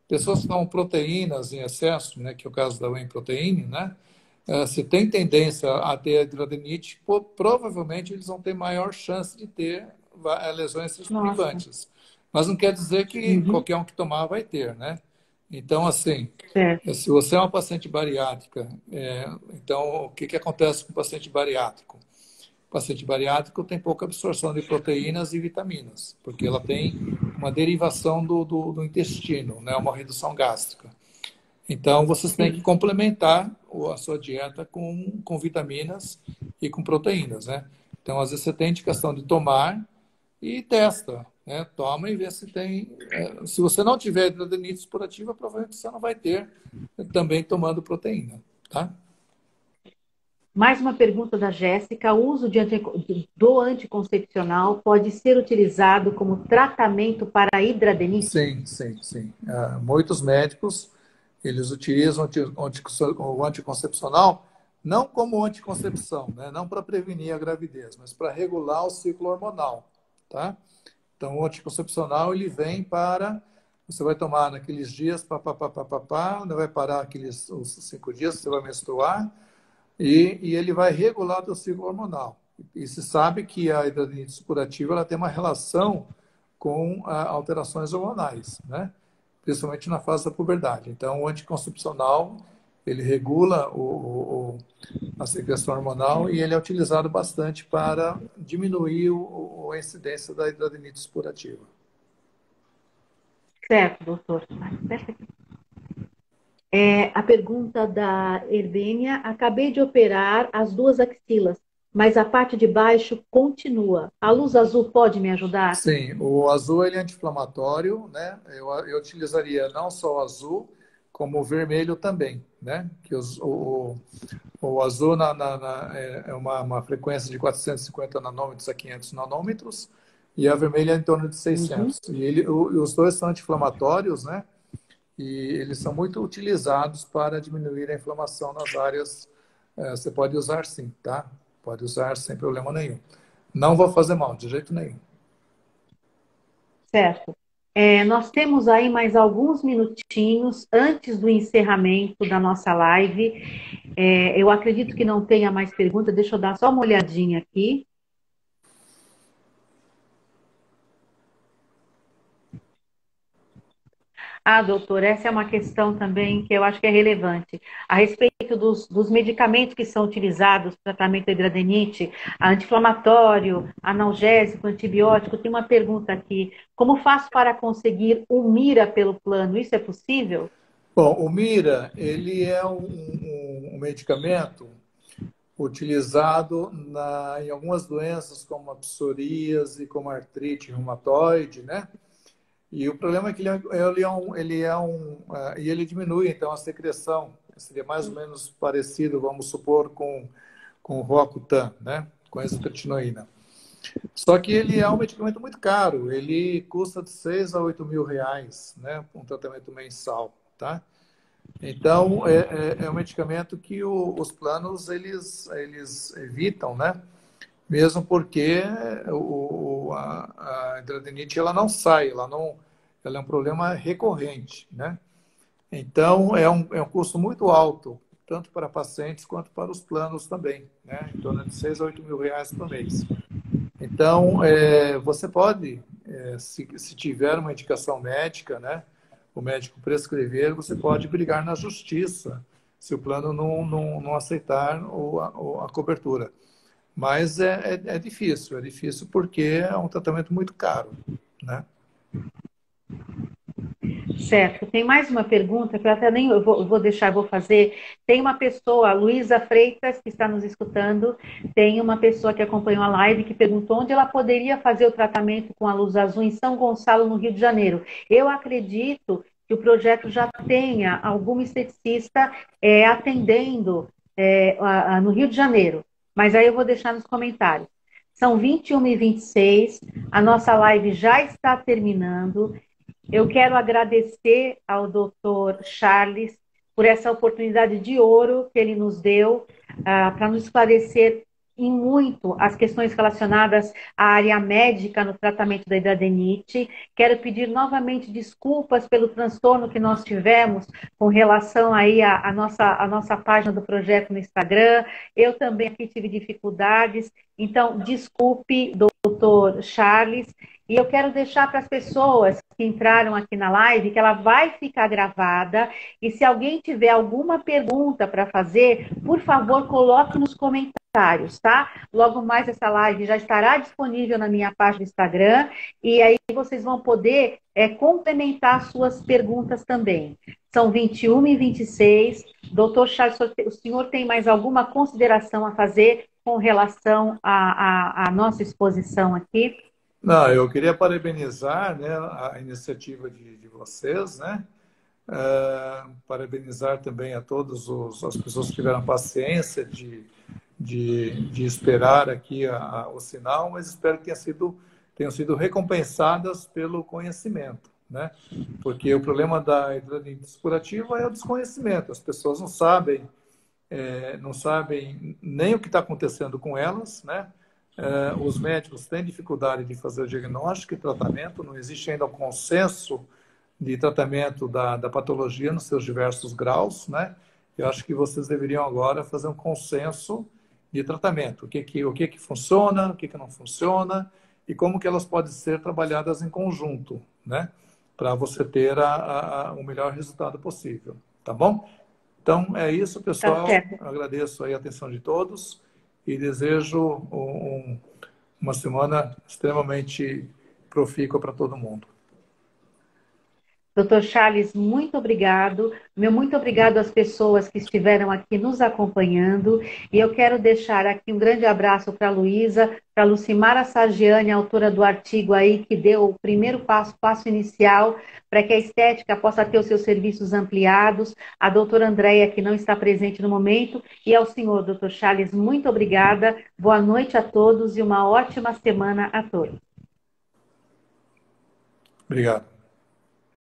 Pessoas que tomam proteínas em excesso, né? Que é o caso da whey proteína, né? Se tem tendência a ter hidradinite, provavelmente eles vão ter maior chance de ter lesões Nossa. circunvantes. Mas não quer dizer que Uhum. qualquer um que tomar vai ter, né? Então, assim, Certo. se você é uma paciente bariátrica, então o que, que acontece com o paciente bariátrico? O paciente bariátrico tem pouca absorção de proteínas e vitaminas, porque ela tem uma derivação do intestino, né? Uma redução gástrica. Então, vocês têm que Sim. complementar a sua dieta com vitaminas e com proteínas, né? Então, às vezes você tem indicação de tomar e testa, né? Toma e vê se tem. Se você não tiver hidradenitis supurativa, provavelmente você não vai ter também tomando proteína, tá? Mais uma pergunta da Jéssica. O uso do anticoncepcional pode ser utilizado como tratamento para a hidradenite? Sim, sim, sim. Muitos médicos, eles utilizam o anticoncepcional não como anticoncepção, né? Não para prevenir a gravidez, mas para regular o ciclo hormonal, tá? Então, o anticoncepcional, ele vem para... Você vai tomar naqueles dias, vai parar os 5 dias, você vai menstruar, e ele vai regular o teu ciclo hormonal. E se sabe que a hidradinite supurativa ela tem uma relação com alterações hormonais, né? Principalmente na fase da puberdade. Então, o anticoncepcional, ele regula a secreção hormonal e ele é utilizado bastante para diminuir a incidência da hidradinite supurativa. Certo, doutor. A pergunta da Herbênia: acabei de operar as duas axilas, mas a parte de baixo continua. A luz azul pode me ajudar? Sim, o azul ele é anti-inflamatório, né? Eu utilizaria não só o azul, como o vermelho também, né? Que o azul é uma frequência de 450 nanômetros a 500 nanômetros e a vermelha é em torno de Uhum. 600. Os dois são anti-inflamatórios, né? E eles são muito utilizados para diminuir a inflamação nas áreas. Você pode usar sim, tá? Pode usar sem problema nenhum. Não vai fazer mal, de jeito nenhum. Certo. Nós temos aí mais alguns minutinhos antes do encerramento da nossa live. Eu acredito que não tenha mais pergunta. Deixa eu dar só uma olhadinha aqui. Ah, doutor, essa é uma questão também que eu acho que é relevante. A respeito dos medicamentos que são utilizados para tratamento da hidradeniite, anti-inflamatório, analgésico, antibiótico, tem uma pergunta aqui. Como faço para conseguir um MIRA pelo plano? Isso é possível? Bom, o Mira, ele é um medicamento utilizado em algumas doenças como a psoríase, como a artrite reumatoide, né? E o problema é que e ele diminui então a secreção. Seria mais ou menos parecido, vamos supor, com o Roacutan, né? Com a isotretinoína. Só que ele é um medicamento muito caro. Ele custa de 6 a 8 mil reais, né? Um tratamento mensal, tá? Então, é um medicamento que os planos eles evitam, né? Mesmo porque a hidradeniite ela não sai, ela é um problema recorrente, né? Então, é um custo muito alto, tanto para pacientes quanto para os planos também, né? Em torno de 6 a 8 mil reais por mês. Então, você pode, se tiver uma indicação médica, né? O médico prescrever, você pode brigar na justiça se o plano não aceitar a cobertura. Mas é difícil porque é um tratamento muito caro, né? Certo. Tem mais uma pergunta que eu até nem vou deixar, vou fazer. Tem uma pessoa, a Luísa Freitas, que está nos escutando, tem uma pessoa que acompanhou a live que perguntou onde ela poderia fazer o tratamento com a luz azul em São Gonçalo, no Rio de Janeiro. Eu acredito que o projeto já tenha algum esteticista atendendo no Rio de Janeiro, mas aí eu vou deixar nos comentários. São 21h26, a nossa live já está terminando. Eu quero agradecer ao doutor Charles por essa oportunidade de ouro que ele nos deu para nos esclarecer em muito as questões relacionadas à área médica no tratamento da hidradeniite. Quero pedir novamente desculpas pelo transtorno que nós tivemos com relação aí à nossa página do projeto no Instagram. Eu também aqui tive dificuldades, então desculpe, doutor Charles. E eu quero deixar para as pessoas que entraram aqui na live que ela vai ficar gravada. E se alguém tiver alguma pergunta para fazer, por favor, coloque nos comentários, tá? Logo mais essa live já estará disponível na minha página do Instagram. E aí vocês vão poder complementar suas perguntas também. São 21h26. Doutor Charles, o senhor tem mais alguma consideração a fazer com relação à nossa exposição aqui? Não, eu queria parabenizar, né, a iniciativa de vocês, né? Parabenizar também a todas as pessoas que tiveram paciência de esperar aqui o sinal, mas espero que tenham sido recompensadas pelo conhecimento, né? Porque o problema da hidradeniite supurativa é o desconhecimento. As pessoas não sabem nem o que está acontecendo com elas, né? Os médicos têm dificuldade de fazer o diagnóstico e tratamento, não existe ainda um consenso de tratamento da patologia nos seus diversos graus, né? Eu acho que vocês deveriam agora fazer um consenso de tratamento, o que funciona, o que não funciona e como que elas podem ser trabalhadas em conjunto, né? Para você ter o melhor resultado possível, tá bom? Então, é isso, Tá pessoal. certo. Eu agradeço aí a atenção de todos e desejo uma semana extremamente profícua para todo mundo. Doutor Charles, muito obrigado. Meu muito obrigado às pessoas que estiveram aqui nos acompanhando. E eu quero deixar aqui um grande abraço para a Luísa, para a Lucimara Sargiani, autora do artigo aí que deu o primeiro passo, passo inicial, para que a estética possa ter os seus serviços ampliados. A doutora Andréia, que não está presente no momento. E ao senhor, doutor Charles, muito obrigada. Boa noite a todos e uma ótima semana a todos. Obrigado.